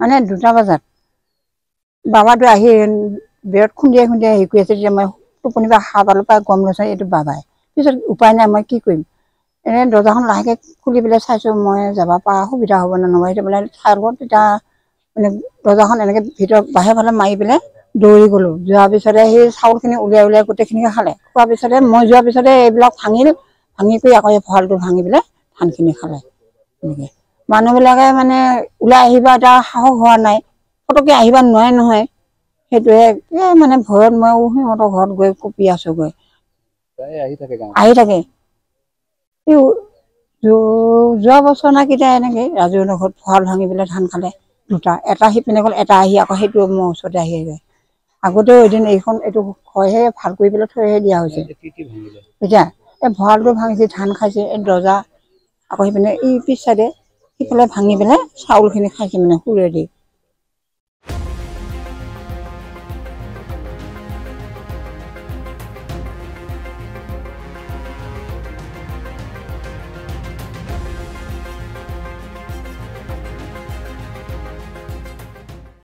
মানে 2টা বজাত বাবাটো আহি বেৰত খুন্দিয়াই খুন্দিয়াই হেৰি কৰি আছে। তেতিয়া মই টোপনিৰ পৰা সাৰ পালৰ পৰা গম লৈছোঁ এইটো বাবাই। পিছত উপায় নাই, মই কি কৰিম। এনে দৰ্জাখন লাহেকৈ খুলি পেলাই চাইছোঁ মই যাব পৰা সুবিধা হ'ব নে নহয়। সেইটো বোলে চাই ল'ব। তেতিয়া মানে দৰ্জাখন এনেকৈ ভিতৰত বাহিৰৰ ফালে মাৰি পেলাই দৌৰি গ'লোঁ। যোৱাৰ পিছতে সেই চাউলখিনি উলিয়াই উলিয়াই গোটেইখিনিকে খালে। খোৱাৰ পিছতে মই যোৱাৰ পিছতে এইবিলাক ভাঙি কৰি আকৌ এই ভঁৰালটো ভাঙি পেলাই ধানখিনি খালে। এনেকৈ মানুহবিলাকে মানে ওলাই আহিব এটা সাহস হোৱা নাই, পটককৈ আহিব নোৱাৰে নহয়। সেইটোৱে মানে ভয়ত মই সিহঁতৰ ঘৰত গৈ কঁপি আছোঁগৈ। আহি থাকে যোৱা বছৰ না কেতিয়া এনেকৈ ৰাজুহঁতৰ ঘৰত ভঁৰাল ভাঙি পেলাই ধান খালে 2টা। এটা সিপিনে গ'ল, এটা আহি আকৌ সেইটো মোৰ ওচৰতে আহি গ'ল। আগতেও এদিন এইটো হয়হে ভাল কৰি পেলাই থৈহে দিয়া হৈছে। এতিয়া এই ভঁৰালটো ভাঙিছে, ধান খাইছে, এই দৰ্জা আকৌ সিপিনে এই পিছ চাইডে সিফালে ভাঙি পেলাই চাউলখিনি খাইছে মানে সুৰেদি।